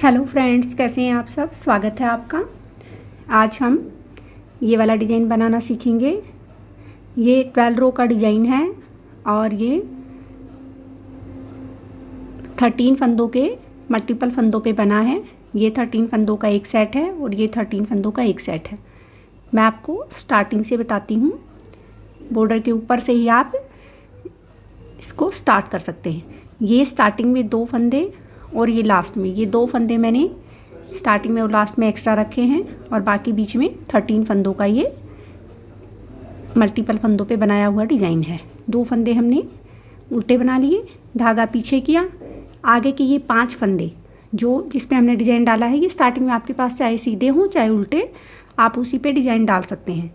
Hello friends, कैसे हैं आप सब। स्वागत है आपका। आज हम ये वाला डिज़ाइन बनाना सीखेंगे। ये 12 रो का डिज़ाइन है और ये 13 फंदों के मल्टीपल फंदों पे बना है। ये 13 फंदों का एक सेट है और ये 13 फंदों का एक सेट है। मैं आपको स्टार्टिंग से बताती हूँ। बॉर्डर के ऊपर से ही आप इसको स्टार्ट कर सकते हैं। ये स्टार्टिंग में 2 फंदे और ये लास्ट में, ये 2 फंदे मैंने स्टार्टिंग में और लास्ट में एक्स्ट्रा रखे हैं और बाकी बीच में 13 फंदों का ये मल्टीपल फंदों पे बनाया हुआ डिज़ाइन है। 2 फंदे हमने उल्टे बना लिए, धागा पीछे किया। आगे के ये 5 फंदे जो जिस पे हमने डिज़ाइन डाला है, ये स्टार्टिंग में आपके पास चाहे सीधे हों चाहे उल्टे, आप उसी पे डिज़ाइन डाल सकते हैं।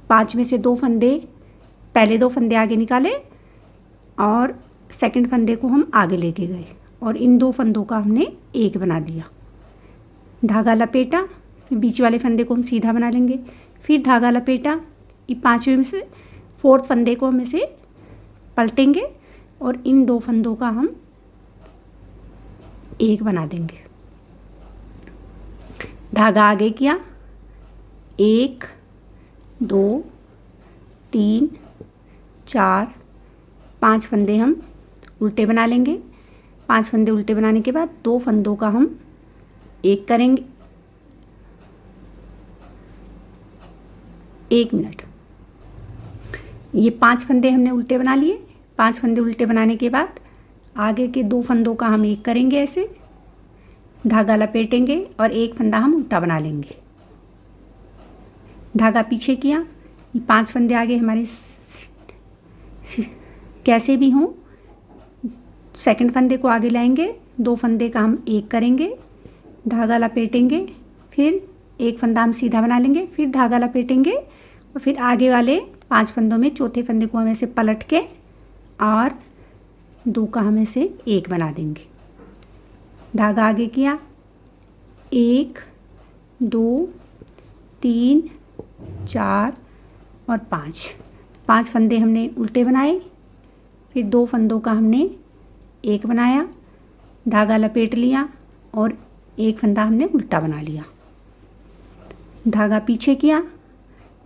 5 में से 2 फंदे, पहले 2 फंदे आगे निकाले और सेकंड फंदे को हम आगे लेके गए और इन 2 फंदों का हमने एक बना दिया। धागा लपेटा, फिर बीच वाले फंदे को हम सीधा बना लेंगे, फिर धागा लपेटा। ये 5वें में से 4th फंदे को हम इसे पलटेंगे और इन 2 फंदों का हम एक बना देंगे। धागा आगे किया, 1 2 3 4 5 फंदे हम उल्टे बना लेंगे। 5 फंदे उल्टे बनाने के बाद 2 फंदों का हम एक करेंगे। 1 मिनट। ये 5 फंदे हमने उल्टे बना लिए। 5 फंदे उल्टे बनाने के बाद आगे के 2 फंदों का हम एक करेंगे, ऐसे धागा लपेटेंगे और 1 फंदा हम उल्टा बना लेंगे। धागा पीछे किया। ये 5 फंदे आगे हमारे कैसे भी हों, सेकंड फंदे को आगे लाएंगे, 2 फंदे का हम एक करेंगे, धागा लपेटेंगे, फिर 1 फंदा हम सीधा बना लेंगे, फिर धागा लपेटेंगे और फिर आगे वाले 5 फंदों में चौथे फंदे को हम ऐसे पलट के और 2 का हम ऐसे एक बना देंगे। धागा आगे किया, 1 2 3 4 और 5 फंदे हमने उल्टे बनाए, फिर 2 फंदों का हमने एक बनाया, धागा लपेट लिया और 1 फंदा हमने उल्टा बना लिया। धागा पीछे किया,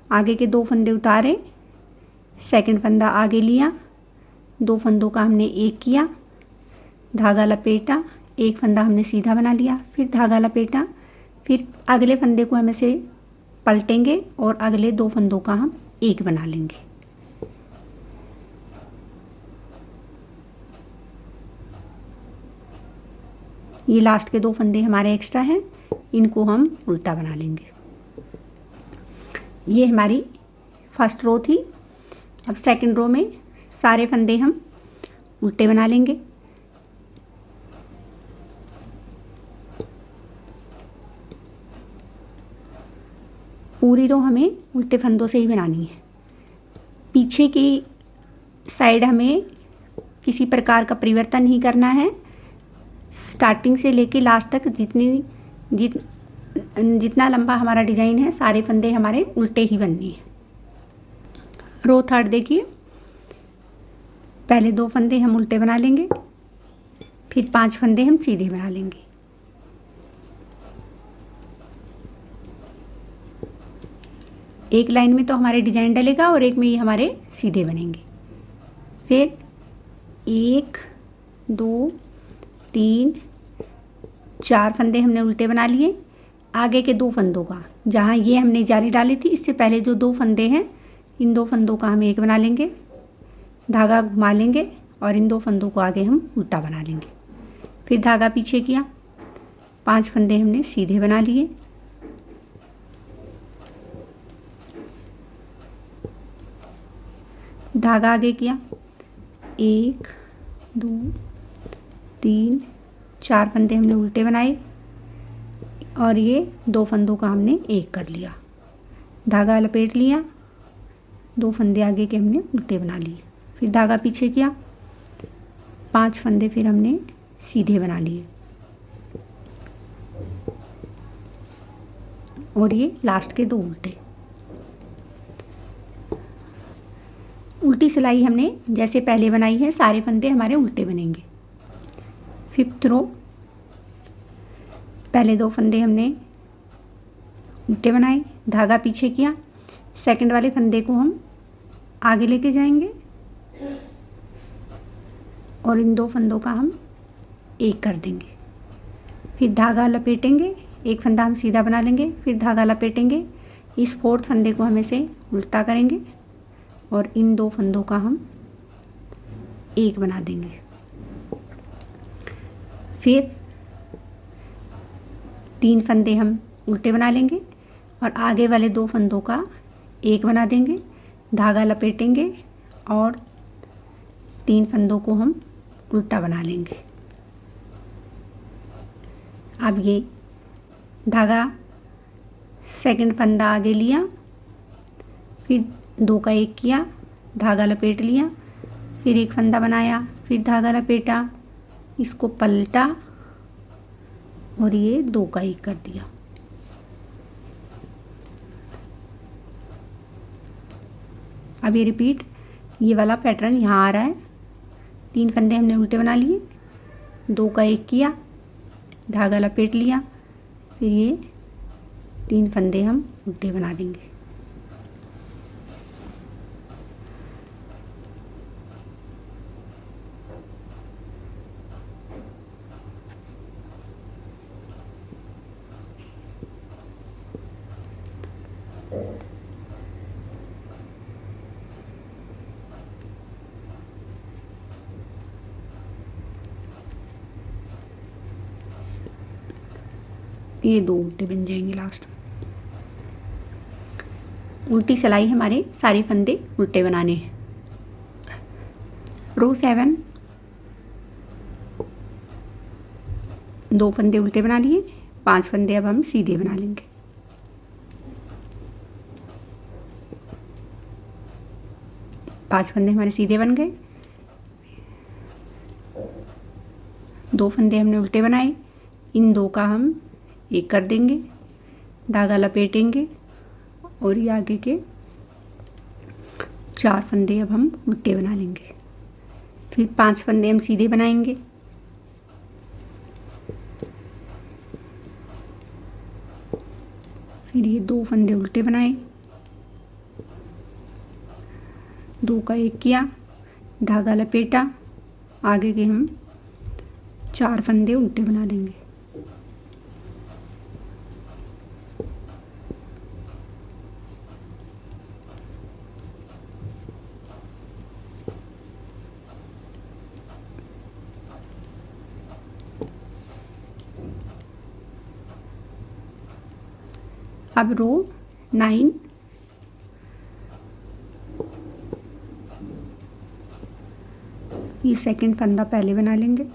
आगे के 2 फंदे उतारे, सेकंड फंदा आगे लिया, 2 फंदों का हमने एक किया, धागा लपेटा, 1 फंदा हमने सीधा बना लिया, फिर धागा लपेटा, फिर अगले फंदे को हम ऐसे पलटेंगे और अगले 2 फंदों का हम एक बना लेंगे। ये लास्ट के 2 फंदे हमारे एक्स्ट्रा हैं, इनको हम उल्टा बना लेंगे। ये हमारी फर्स्ट रो थी। अब सेकंड रो में सारे फंदे हम उल्टे बना लेंगे। पूरी रो हमें उल्टे फंदों से ही बनानी है। पीछे की साइड हमें किसी प्रकार का परिवर्तन नहीं करना है। स्टार्टिंग से लेके लास्ट तक जितना लंबा हमारा डिज़ाइन है, सारे फंदे हमारे उल्टे ही बनने हैं। रो थर्ड देखिए, पहले 2 फंदे हम उल्टे बना लेंगे, फिर 5 फंदे हम सीधे बना लेंगे। एक लाइन में तो हमारे डिज़ाइन डलेगा और एक में ये हमारे सीधे बनेंगे। फिर 1 2 3 4 फंदे हमने उल्टे बना लिए। आगे के 2 फंदों का, जहाँ ये हमने जाली डाली थी, इससे पहले जो 2 फंदे हैं, इन 2 फंदों का हम एक बना लेंगे, धागा घुमा लेंगे और इन 2 फंदों को आगे हम उल्टा बना लेंगे। फिर धागा पीछे किया, 5 फंदे हमने सीधे बना लिए, धागा आगे किया, 1 2 3 4 फंदे हमने उल्टे बनाए और ये 2 फंदों का हमने एक कर लिया, धागा लपेट लिया, 2 फंदे आगे के हमने उल्टे बना लिए, फिर धागा पीछे किया, 5 फंदे फिर हमने सीधे बना लिए और ये लास्ट के 2 उल्टे। उल्टी सिलाई हमने जैसे पहले बनाई है, सारे फंदे हमारे उल्टे बनेंगे। 5th रो, पहले 2 फंदे हमने उल्टे बनाए, धागा पीछे किया, सेकंड वाले फंदे को हम आगे लेके जाएंगे और इन 2 फंदों का हम एक कर देंगे। फिर धागा लपेटेंगे, एक फंदा हम सीधा बना लेंगे, फिर धागा लपेटेंगे, इस 4th फंदे को हम ऐसे उल्टा करेंगे और इन 2 फंदों का हम एक बना देंगे। फिर 3 फंदे हम उल्टे बना लेंगे और आगे वाले 2 फंदों का एक बना देंगे, धागा लपेटेंगे और 3 फंदों को हम उल्टा बना लेंगे। अब ये धागा सेकंड फंदा आगे लिया, फिर 2 का एक किया, धागा लपेट लिया, फिर एक फंदा बनाया, फिर धागा लपेटा, इसको पलटा और ये 2 का एक कर दिया। अब ये रिपीट, ये वाला पैटर्न यहाँ आ रहा है। 3 फंदे हमने उल्टे बना लिए, 2 का एक किया, धागा लपेट लिया, फिर ये 3 फंदे हम उल्टे बना देंगे। ये 2 उल्टे बन जाएंगे लास्ट में। उल्टी सिलाई हमारे सारे फंदे उल्टे बनाने हैं। रो 7 2 फंदे उल्टे बना लिए, 5 फंदे अब हम सीधे बना लेंगे। पांच फंदे हमारे सीधे बन गए, 2 फंदे हमने उल्टे बनाए, इन 2 का हम एक कर देंगे, धागा लपेटेंगे और ये आगे के 4 फंदे अब हम उल्टे बना लेंगे। फिर 5 फंदे हम सीधे बनाएंगे, फिर ये 2 फंदे उल्टे बनाए, 2 का एक किया, धागा लपेटा, आगे के हम 4 फंदे उल्टे बना लेंगे। अब रो 9 ये सेकंड फंदा पहले बना लेंगे,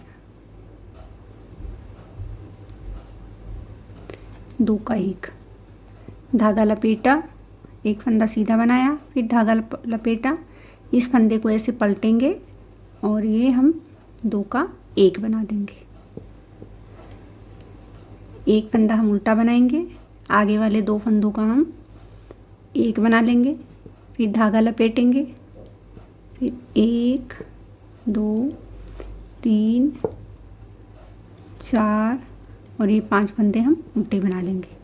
2 का एक, धागा लपेटा, एक फंदा सीधा बनाया, फिर धागा लपेटा, इस फंदे को ऐसे पलटेंगे और ये हम 2 का एक बना देंगे। एक फंदा हम उल्टा बनाएंगे, आगे वाले 2 फंदों का हम एक बना लेंगे, फिर धागा लपेटेंगे, फिर 1 2 3 4 और ये 5 फंदे हम उल्टे बना लेंगे।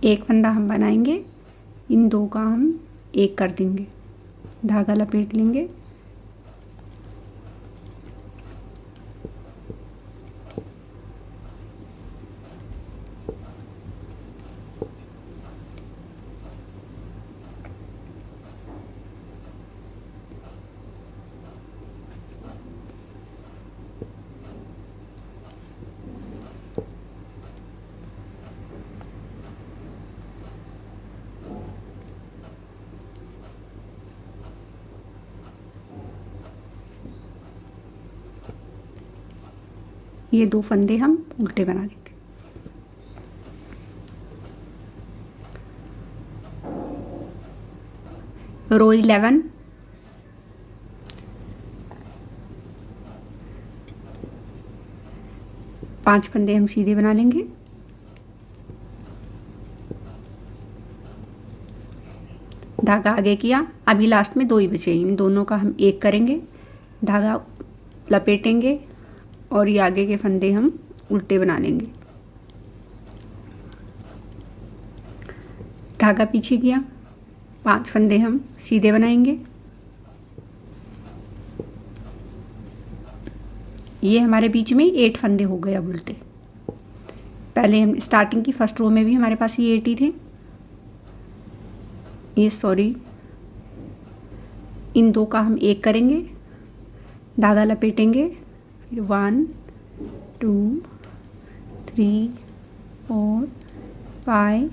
एक फंदा हम बनाएंगे, इन 2 का हम एक कर देंगे, धागा लपेट लेंगे, ये 2 फंदे हम उल्टे बना देंगे। रो 11 5 फंदे हम सीधे बना लेंगे। धागा आगे किया, अभी लास्ट में 2 ही बचे, इन दोनों का हम एक करेंगे, धागा लपेटेंगे और ये आगे के फंदे हम उल्टे बना लेंगे। धागा पीछे किया, 5 फंदे हम सीधे बनाएंगे। ये हमारे बीच में 8 फंदे हो गए अब उल्टे। पहले हम स्टार्टिंग की फर्स्ट रो में भी हमारे पास ये 8 ही थे। ये सॉरी, इन 2 का हम एक करेंगे, धागा लपेटेंगे, फिर 1 2 3 4 5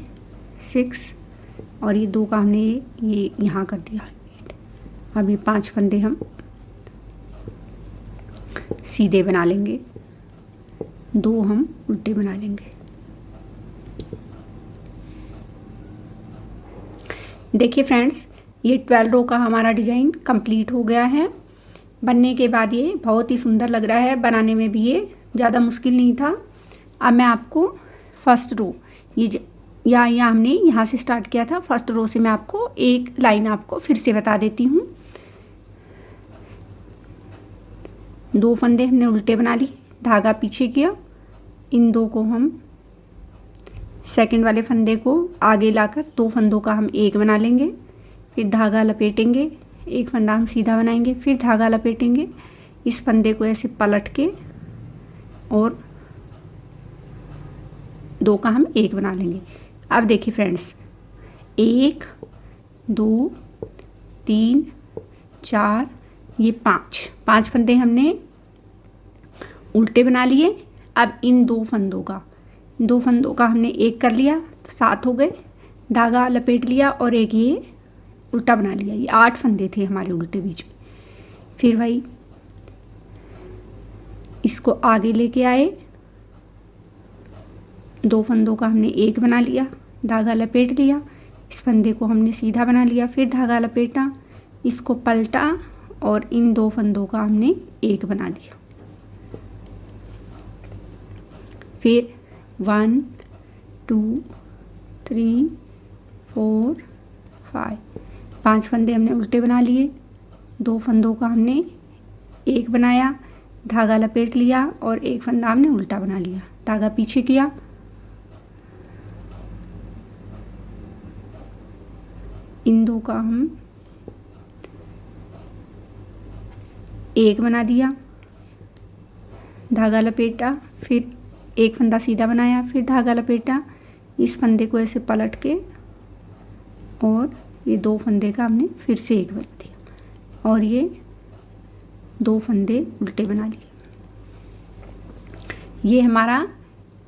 6 और ये 2 का हमने ये यहाँ कर दिया 8। अब ये 5 फंदे हम सीधे बना लेंगे, 2 हम उल्टे बना लेंगे। देखिए फ्रेंड्स, ये 12 रो का हमारा डिज़ाइन कंप्लीट हो गया है। बनने के बाद ये बहुत ही सुंदर लग रहा है, बनाने में भी ये ज़्यादा मुश्किल नहीं था। अब मैं आपको फर्स्ट रो, ये या हमने यहाँ से स्टार्ट किया था, फर्स्ट रो से मैं आपको एक लाइन आपको फिर से बता देती हूँ। 2 फंदे हमने उल्टे बना लिए, धागा पीछे किया, इन 2 को हम सेकंड वाले फंदे को आगे लाकर 2 फंदों का हम एक बना लेंगे, फिर धागा लपेटेंगे, एक फंदा हम सीधा बनाएंगे, फिर धागा लपेटेंगे, इस फंदे को ऐसे पलट के और 2 का हम एक बना लेंगे। अब देखिए फ्रेंड्स, 1 2 3 4 ये 5 फंदे हमने उल्टे बना लिए। अब इन 2 फंदों का हमने एक कर लिया, 7 हो गए, धागा लपेट लिया और एक ये उल्टा बना लिया। ये 8 फंदे थे हमारे उल्टे बीच में। फिर भाई इसको आगे लेके आए, 2 फंदों का हमने एक बना लिया, धागा लपेट लिया, इस फंदे को हमने सीधा बना लिया, फिर धागा लपेटा, इसको पलटा और इन 2 फंदों का हमने एक बना लिया। फिर 1 2 3 4 5 फंदे हमने उल्टे बना लिए, 2 फंदों का हमने एक बनाया, धागा लपेट लिया और एक फंदा हमने उल्टा बना लिया, धागा पीछे किया, इन 2 का हम एक बना दिया, धागा लपेटा, फिर एक फंदा सीधा बनाया, फिर धागा लपेटा, इस फंदे को ऐसे पलट के और ये 2 फंदे का हमने फिर से एक बना दिया और ये 2 फंदे उल्टे बना लिए। ये हमारा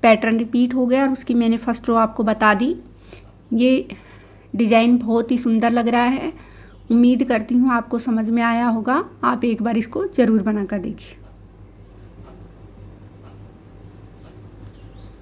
पैटर्न रिपीट हो गया और उसकी मैंने फर्स्ट रो आपको बता दी। ये डिज़ाइन बहुत ही सुंदर लग रहा है, उम्मीद करती हूँ आपको समझ में आया होगा। आप एक बार इसको ज़रूर बना कर देखिए।